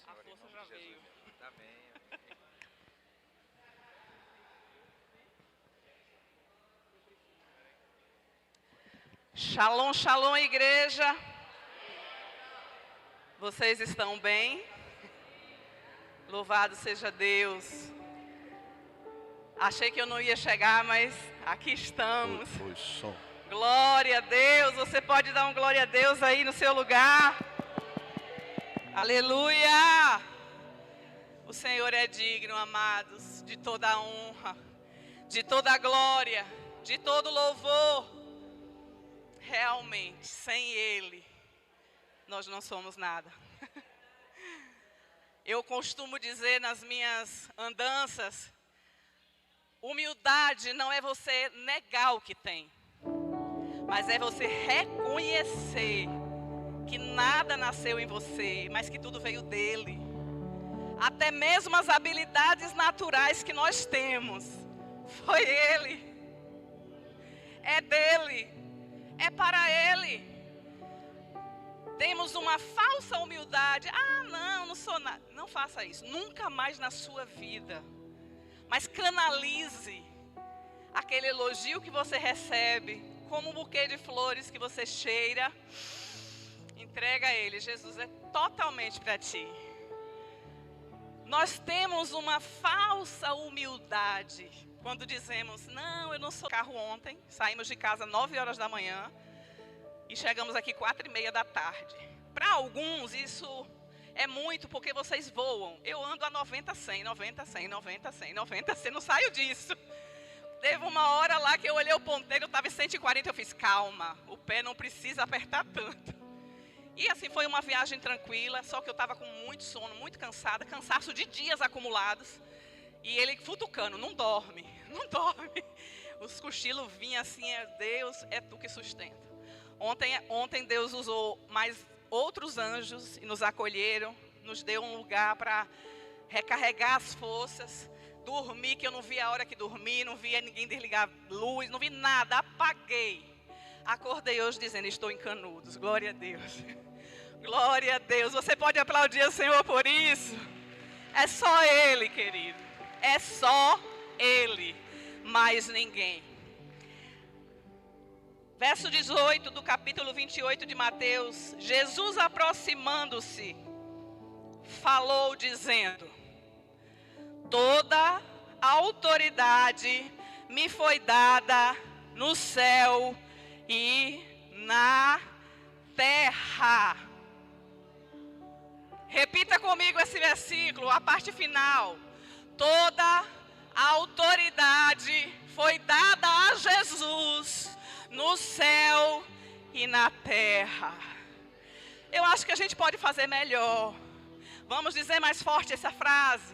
Senhor, em nome de Jesus. Amém, amém. Shalom, shalom, igreja. Vocês estão bem? Louvado seja Deus. Achei que eu não ia chegar, mas aqui estamos. Foi som. Glória a Deus. Você pode dar um glória a Deus aí no seu lugar. Aleluia. O Senhor é digno, amados, de toda a honra, de toda a glória, de todo louvor. Realmente, sem Ele, nós não somos nada. Eu costumo dizer nas minhas andanças, humildade não é você negar o que tem, mas é você reconhecer que nada nasceu em você, mas que tudo veio dele. Até mesmo as habilidades naturais que nós temos, foi Ele, é dele, é para Ele. Temos uma falsa humildade. Não sou nada. Não faça isso, nunca mais na sua vida. Mas canalize aquele elogio que você recebe, como um buquê de flores que você cheira. Entrega a Ele. Jesus é totalmente para ti. Nós temos uma falsa humildade quando dizemos, não, eu não sou carro ontem. Saímos de casa 9 horas da manhã e chegamos aqui 4:30 da tarde. Para alguns isso é muito porque vocês voam. Eu ando a 90, 100, 90, 100, 90, 100, 90, 100, não saio disso. Teve uma hora lá que eu olhei o ponteiro, estava em 140, eu fiz, calma, o pé não precisa apertar tanto. E assim foi uma viagem tranquila, só que eu estava com muito sono, muito cansada, cansaço de dias acumulados. E ele futucando, não dorme, não dorme. Os cochilos vinham assim, Deus, é tu que sustenta. Ontem Deus usou mais outros anjos e nos acolheram, nos deu um lugar para recarregar as forças. Dormi, que eu não vi a hora que dormi, não via ninguém desligar luz, não vi nada, apaguei. Acordei hoje dizendo, estou em Canudos, glória a Deus. Glória a Deus, você pode aplaudir o Senhor por isso? É só Ele, querido, é só Ele, mais ninguém. Verso 18 do capítulo 28 de Mateus, Jesus aproximando-se, falou dizendo, toda a autoridade me foi dada no céu e na terra. Repita comigo esse versículo, a parte final. Toda a autoridade foi dada a Jesus no céu e na terra. Eu acho que a gente pode fazer melhor. Vamos dizer mais forte essa frase.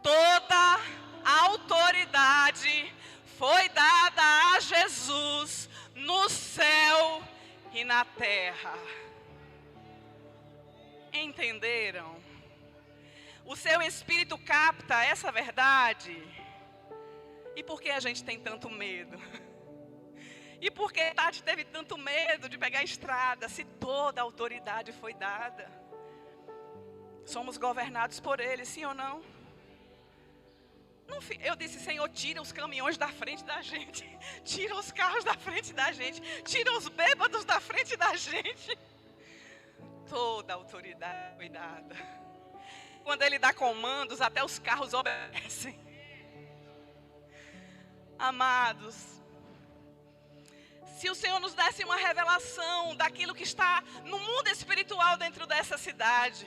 Toda a autoridade foi dada a Jesus no céu e na terra. Entenderam? O seu espírito capta essa verdade? E por que a gente tem tanto medo? E por que Tati teve tanto medo de pegar a estrada, se toda a autoridade foi dada? Somos governados por Ele, sim ou não? Eu disse, Senhor, tira os caminhões da frente da gente, tira os carros da frente da gente, tira os bêbados da frente da gente. Toda a autoridade foi dada. Quando Ele dá comandos, até os carros obedecem. Amados, se o Senhor nos desse uma revelação daquilo que está no mundo espiritual dentro dessa cidade,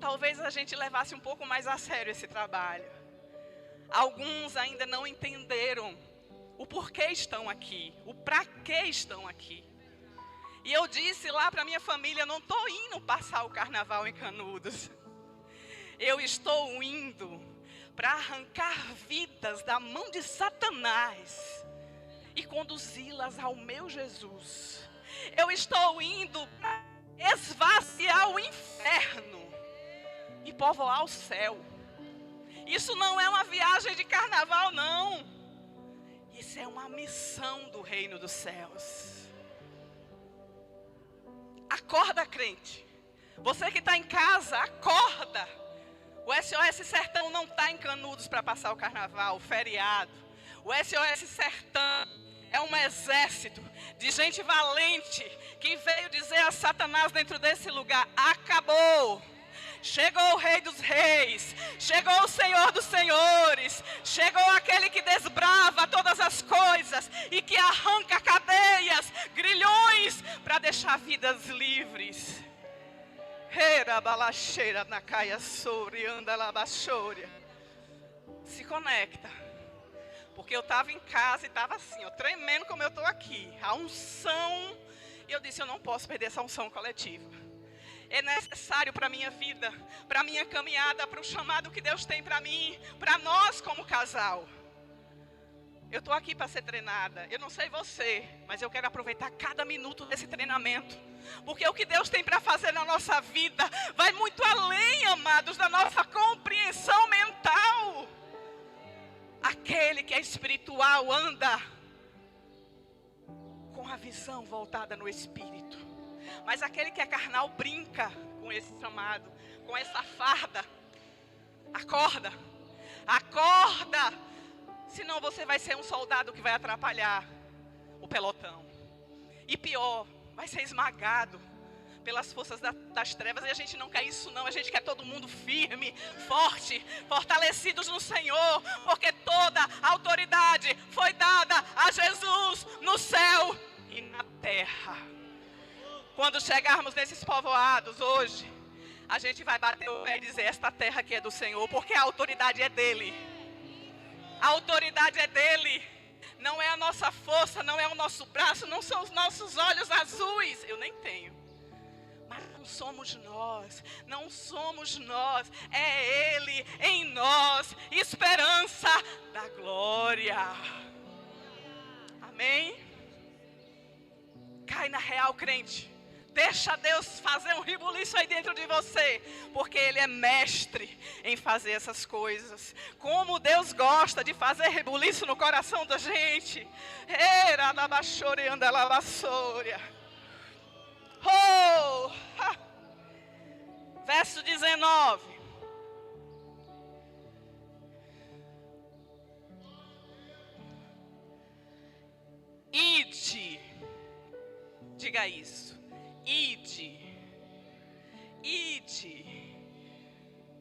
talvez a gente levasse um pouco mais a sério esse trabalho. Alguns ainda não entenderam o porquê estão aqui, o para que estão aqui. E eu disse lá para minha família, não estou indo passar o carnaval em Canudos. Eu estou indo para arrancar vidas da mão de Satanás e conduzi-las ao meu Jesus. Eu estou indo para esvaziar o inferno e povoar o céu. Isso não é uma viagem de carnaval, não. Isso é uma missão do reino dos céus. Acorda, crente. Você que está em casa, acorda. O SOS Sertão não está em Canudos para passar o carnaval, o feriado. O SOS Sertão é um exército de gente valente que veio dizer a Satanás dentro desse lugar: acabou. Chegou o Rei dos Reis, chegou o Senhor dos Senhores, chegou aquele que desbrava todas as coisas e que arranca cadeias, grilhões, para deixar vidas livres. Se conecta. Porque eu estava em casa e estava assim, tremendo como eu estou aqui. A unção, e eu disse, eu não posso perder essa unção coletiva. É necessário para a minha vida, para a minha caminhada, para o chamado que Deus tem para mim, para nós como casal. Eu estou aqui para ser treinada. Eu não sei você, mas eu quero aproveitar cada minuto desse treinamento. Porque o que Deus tem para fazer na nossa vida vai muito além, amados, da nossa compreensão mental. Aquele que é espiritual anda com a visão voltada no espírito. Mas aquele que é carnal brinca com esse chamado, com essa farda. Acorda, acorda. Senão você vai ser um soldado que vai atrapalhar o pelotão. E pior, vai ser esmagado pelas forças das trevas. E a gente não quer isso não, a gente quer todo mundo firme, forte, fortalecidos no Senhor. Porque toda a autoridade foi dada a Jesus no céu e na terra. Quando chegarmos nesses povoados hoje, a gente vai bater o pé e dizer, esta terra aqui é do Senhor, porque a autoridade é dele. A autoridade é dele. Não é a nossa força, não é o nosso braço, não são os nossos olhos azuis. Eu nem tenho. Mas não somos nós, não somos nós. É ele em nós, esperança da glória. Amém? Cai na real, crente. Deixa Deus fazer um rebuliço aí dentro de você, porque Ele é mestre em fazer essas coisas. Como Deus gosta de fazer rebuliço no coração da gente. Oh! Verso 19. Ide. Diga isso. Ide,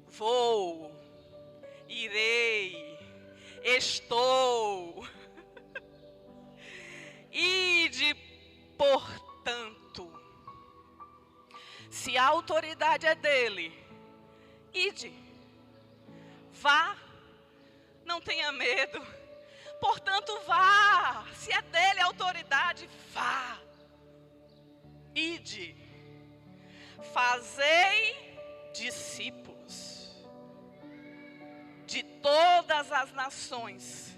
vou, irei, estou. Ide, portanto. Se a autoridade é dele, ide, vá, não tenha medo. Portanto, vá. Se é dele a autoridade, vá. Ide, fazei discípulos de todas as nações,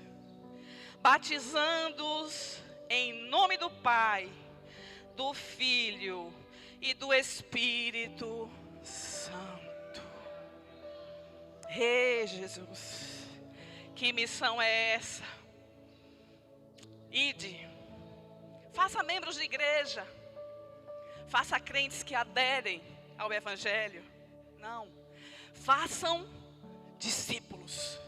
batizando-os em nome do Pai, do Filho e do Espírito Santo. Ei, Jesus, que missão é essa? Ide, faça membros de igreja. Faça crentes que aderem ao Evangelho. Não. Façam discípulos.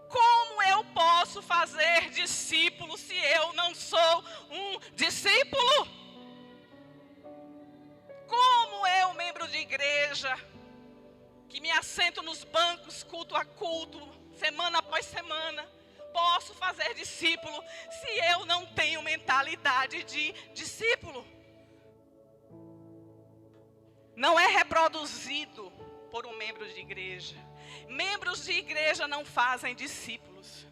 Como eu posso fazer discípulos se eu não sou um discípulo? Como eu, membro de igreja, que me assento nos bancos culto a culto, semana após semana, posso fazer discípulo se eu não tenho mentalidade de discípulo? Não é reproduzido por um membro de igreja. Membros de igreja não fazem discípulos.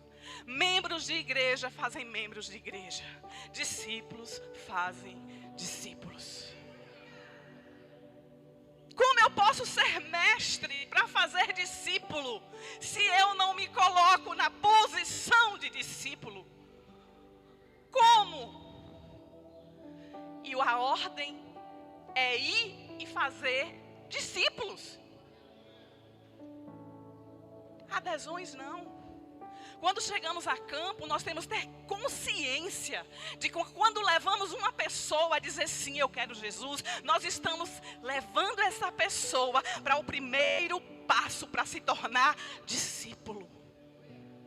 Membros de igreja fazem membros de igreja. Discípulos fazem discípulos. Como eu posso ser mestre para fazer discípulo se eu não me coloco na posição de discípulo? Como? E a ordem é ir e fazer discípulos. Adesões não. Quando chegamos a campo, nós temos que ter consciência de que quando levamos uma pessoa a dizer sim, eu quero Jesus, nós estamos levando essa pessoa para o primeiro passo para se tornar discípulo.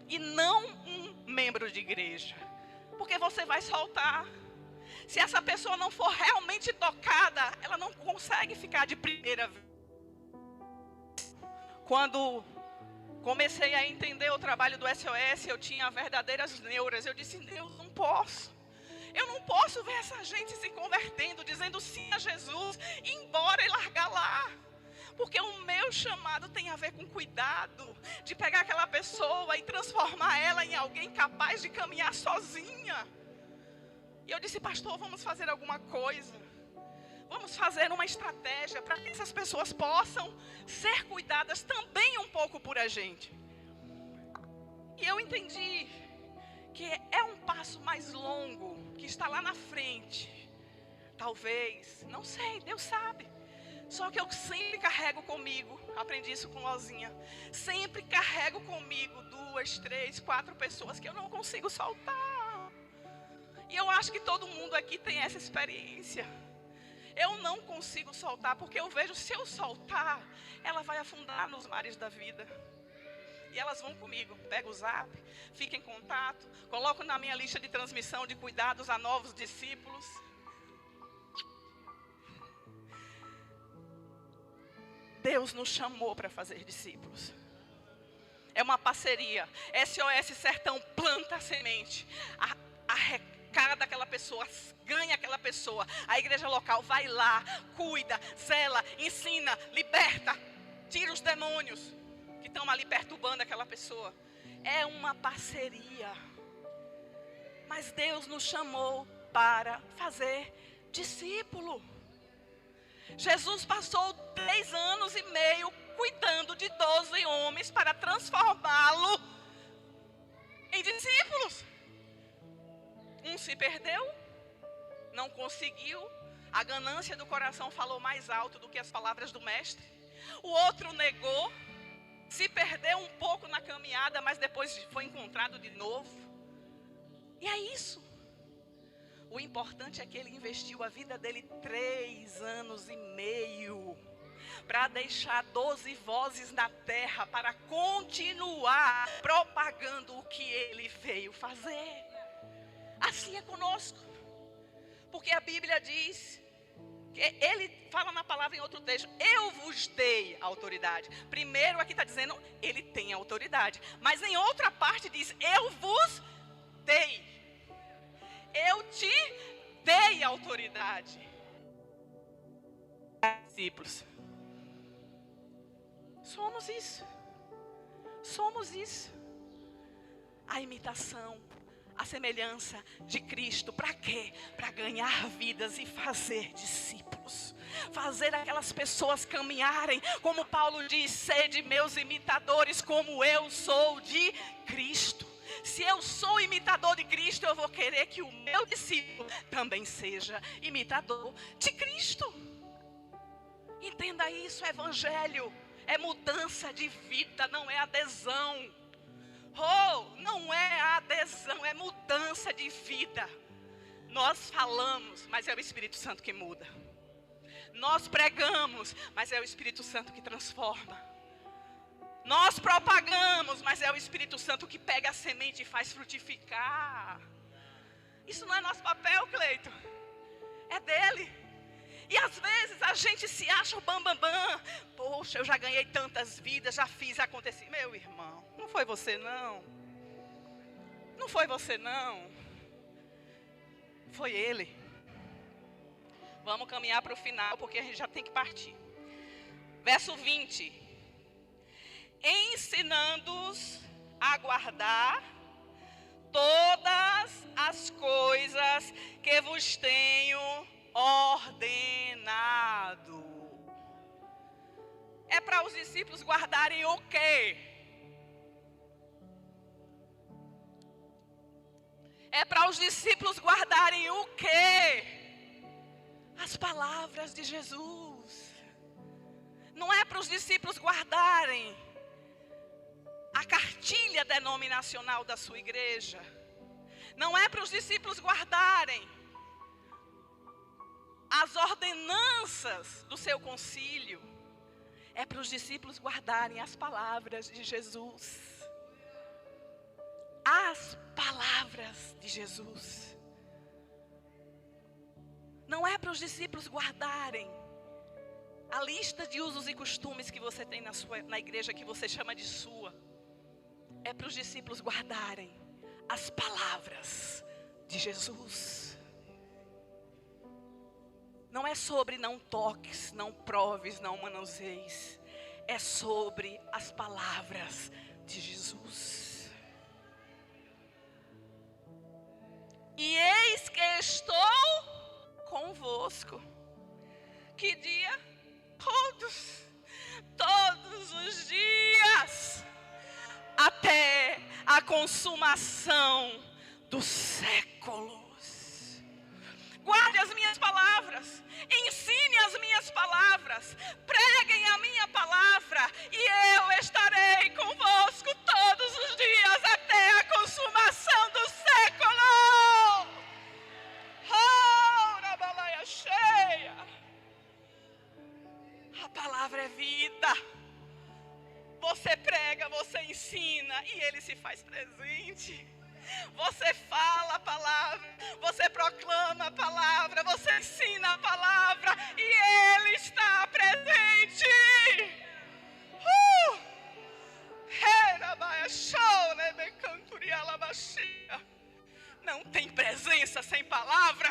E não um membro de igreja. Porque você vai soltar. Se essa pessoa não for realmente tocada, ela não consegue ficar de primeira vez. Quando comecei a entender o trabalho do SOS, eu tinha verdadeiras neuras. Eu disse, Deus, não posso. Eu não posso ver essa gente se convertendo, dizendo sim a Jesus, ir embora e largar lá. Porque o meu chamado tem a ver com cuidado, de pegar aquela pessoa e transformar ela em alguém capaz de caminhar sozinha. E eu disse, pastor, vamos fazer alguma coisa. Vamos fazer uma estratégia para que essas pessoas possam ser cuidadas também um pouco por a gente. E eu entendi que é um passo mais longo, que está lá na frente. Talvez, não sei, Deus sabe. Só que eu sempre carrego comigo, aprendi isso com Lozinha. Sempre carrego comigo 2, 3, 4 pessoas que eu não consigo soltar. E eu acho que todo mundo aqui tem essa experiência. Eu não consigo soltar, porque eu vejo, se eu soltar, ela vai afundar nos mares da vida. E elas vão comigo, pego o zap, fico em contato, coloco na minha lista de transmissão de cuidados a novos discípulos. Deus nos chamou para fazer discípulos. É uma parceria. SOS Sertão planta a semente, arrecada aquela pessoa, ganha aquela pessoa. A igreja local vai lá, cuida, zela, ensina, liberta, tira os demônios que estão ali perturbando aquela pessoa. É uma parceria. Mas Deus nos chamou para fazer discípulo. Jesus passou 3 anos e meio cuidando de 12 homens para transformá-lo em discípulos. Um se perdeu, não conseguiu, a ganância do coração falou mais alto do que as palavras do mestre. O outro negou, se perdeu um pouco na caminhada, mas depois foi encontrado de novo. E é isso. O importante é que ele investiu a vida dele 3 anos e meio para deixar 12 vozes na terra, para continuar propagando o que ele veio fazer. Assim é conosco. Porque a Bíblia diz, que ele fala na palavra em outro texto, eu vos dei autoridade. Primeiro aqui está dizendo, ele tem autoridade. Mas em outra parte diz, eu vos dei. Eu te dei autoridade. Discípulos. Somos isso. Somos isso. A imitação, a semelhança de Cristo. Para quê? Para ganhar vidas e fazer discípulos. Fazer aquelas pessoas caminharem, como Paulo diz, sede meus imitadores, como eu sou de Cristo. Se eu sou imitador de Cristo, eu vou querer que o meu discípulo também seja imitador de Cristo. Entenda isso, evangelho é mudança de vida, não é adesão. Não é adesão, é mudança de vida. Nós falamos, mas é o Espírito Santo que muda. Nós pregamos, mas é o Espírito Santo que transforma. Nós propagamos, mas é o Espírito Santo que pega a semente e faz frutificar. Isso não é nosso papel, Cleito. É dele. E às vezes a gente se acha o bambambam. Poxa, eu já ganhei tantas vidas, já fiz acontecer. Meu irmão, não foi você não. Não foi você não. Foi ele. Vamos caminhar para o final, porque a gente já tem que partir. Verso 20. Ensinando-os a guardar todas as coisas que vos tenho ordenado. É para os discípulos guardarem o quê? É para os discípulos guardarem o quê? As palavras de Jesus. Não é para os discípulos guardarem a cartilha cartilha denominacional da sua igreja. Não é para os discípulos guardarem as ordenanças do seu concílio. É para os discípulos guardarem as palavras de Jesus. As palavras de Jesus. Não é para os discípulos guardarem a lista de usos e costumes que você tem na igreja, que você chama de sua. É para os discípulos guardarem as palavras de Jesus. Não é sobre não toques, não proves, não manuseies. É sobre as palavras de Jesus. E eis que estou convosco. Que dia? Todos os dias, até a consumação dos séculos. Guarde as minhas palavras, ensine as minhas palavras, preguem a minha palavra, e eu estarei convosco todos os dias, até a consumação do século. Oh, na balaia cheia. A palavra é vida. Você prega, você ensina, e Ele se faz presente. Você fala a palavra, você proclama a palavra, você ensina a palavra, e Ele está presente. Não tem presença sem palavra.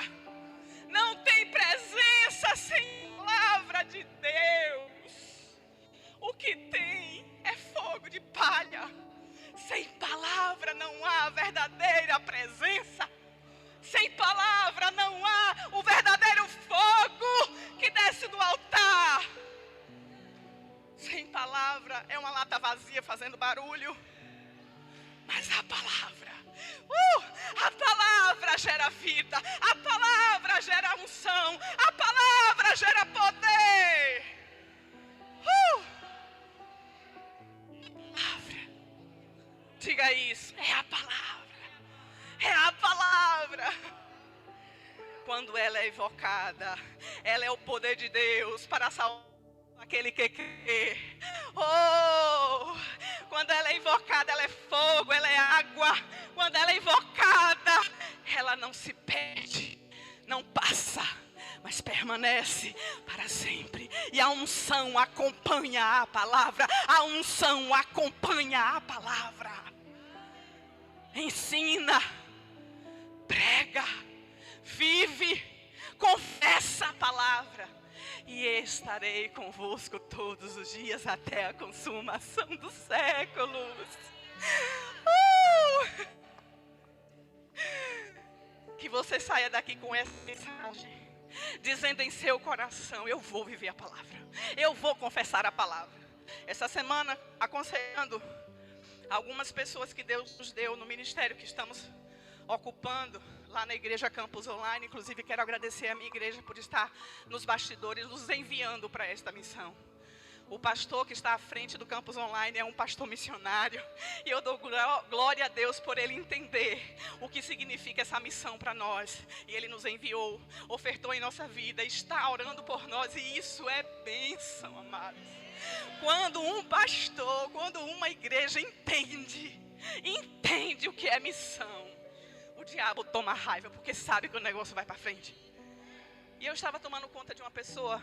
Não tem presença sem palavra de Deus. O que tem é fogo de palha. Sem palavra não há verdadeira presença. Sem palavra não há o verdadeiro fogo que desce do altar. Sem palavra é uma lata vazia fazendo barulho. Mas a palavra gera vida. A palavra gera unção. A palavra gera poder. Palavra. Diga isso. É a palavra. É a palavra. Quando ela é invocada, ela é o poder de Deus para salvar aquele que crê. Quando ela é invocada, ela é fogo, ela é água. Quando ela é invocada, ela não se perde, não passa, mas permanece para sempre. E a unção acompanha a palavra. A unção acompanha a palavra. Ensina, prega, vive, confessa a palavra. E estarei convosco todos os dias até a consumação dos séculos. Que você saia daqui com essa mensagem, dizendo em seu coração: eu vou viver a palavra, eu vou confessar a palavra. Essa semana, aconselhando algumas pessoas que Deus nos deu no ministério que estamos ocupando lá na igreja Campus Online. Inclusive quero agradecer a minha igreja por estar nos bastidores nos enviando para esta missão. O pastor que está à frente do Campus Online é um pastor missionário. E eu dou glória a Deus por ele entender o que significa essa missão para nós. E ele nos enviou, ofertou em nossa vida, está orando por nós. E isso é bênção, amados. Quando um pastor, quando uma igreja entende o que é missão, o diabo toma raiva, porque sabe que o negócio vai para frente. E eu estava tomando conta de uma pessoa,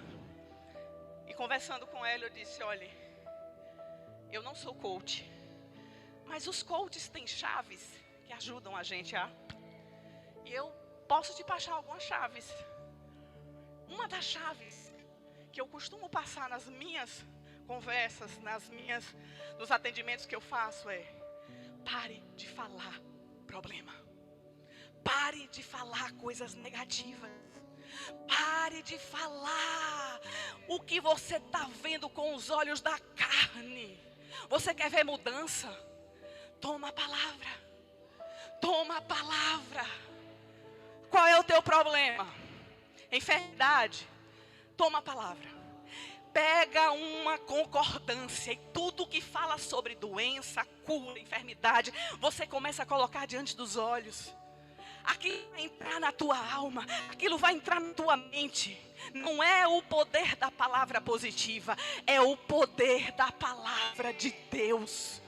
e conversando com ela, eu disse: olha, eu não sou coach, mas os coaches têm chaves que ajudam a gente a... E eu posso te passar algumas chaves. Uma das chaves que eu costumo passar nas minhas conversas, nos atendimentos que eu faço é: pare de falar problema. Pare de falar coisas negativas. Pare de falar o que você está vendo com os olhos da carne. Você quer ver mudança? Toma a palavra. Toma a palavra. Qual é o teu problema? Enfermidade? Toma a palavra. pega uma concordância e tudo que fala sobre doença, cura, enfermidade, você começa a colocar diante dos olhos. Aquilo vai entrar na tua alma, aquilo vai entrar na tua mente. Não é o poder da palavra positiva, é o poder da palavra de Deus.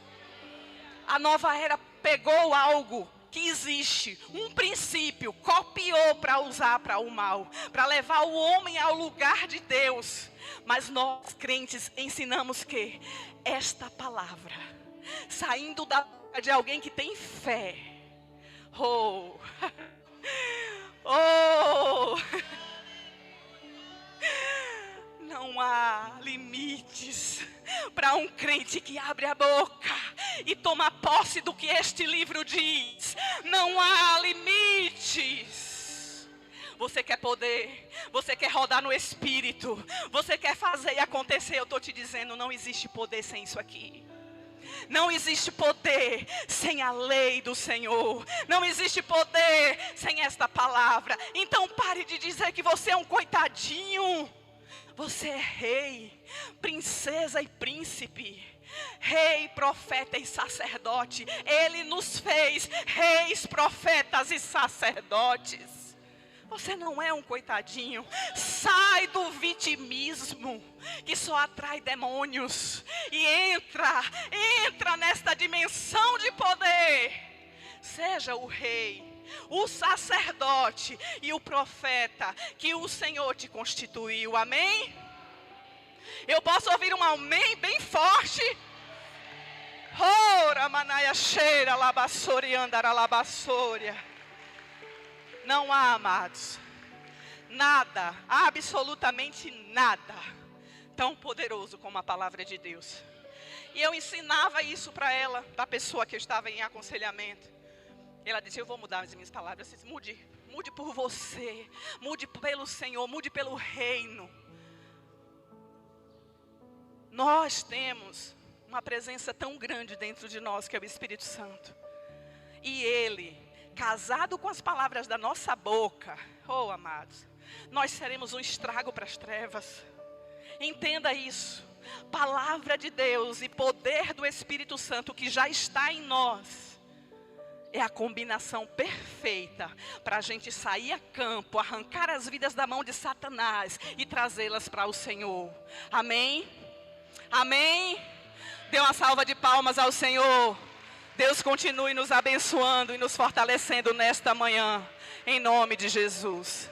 A nova era pegou algo que existe, um princípio, copiou para usar para o mal, para levar o homem ao lugar de Deus. Mas nós, crentes, ensinamos que esta palavra, saindo da boca de alguém que tem fé, não há limites para um crente que abre a boca e toma posse do que este livro diz. Não há limites. Você quer poder, você quer rodar no Espírito, você quer fazer e acontecer. Eu estou te dizendo, não existe poder sem isso aqui. Não existe poder sem a lei do Senhor. Não existe poder sem esta palavra. Então pare de dizer que você é um coitadinho. Você é rei, princesa e príncipe. Rei, profeta e sacerdote. Ele nos fez reis, profetas e sacerdotes. Você não é um coitadinho. Sai do vitimismo que só atrai demônios. E entra nesta dimensão de poder. Seja o rei, o sacerdote e o profeta que o Senhor te constituiu. Amém? Eu posso ouvir um amém bem forte? Ora, manaia cheira, labassori, andara, labassória. Não há, amados, nada, absolutamente nada, tão poderoso como a palavra de Deus. E eu ensinava isso para ela, da pessoa que eu estava em aconselhamento. Ela disse, eu vou mudar as minhas palavras. Eu disse, mude por você, mude pelo Senhor, mude pelo reino. Nós temos uma presença tão grande dentro de nós, que é o Espírito Santo. E Ele, casado com as palavras da nossa boca, oh amados, nós seremos um estrago para as trevas. Entenda isso. Palavra de Deus e poder do Espírito Santo que já está em nós é a combinação perfeita para a gente sair a campo, arrancar as vidas da mão de Satanás e trazê-las para o Senhor. Amém? Amém? Dê uma salva de palmas ao Senhor. Deus continue nos abençoando e nos fortalecendo nesta manhã, em nome de Jesus.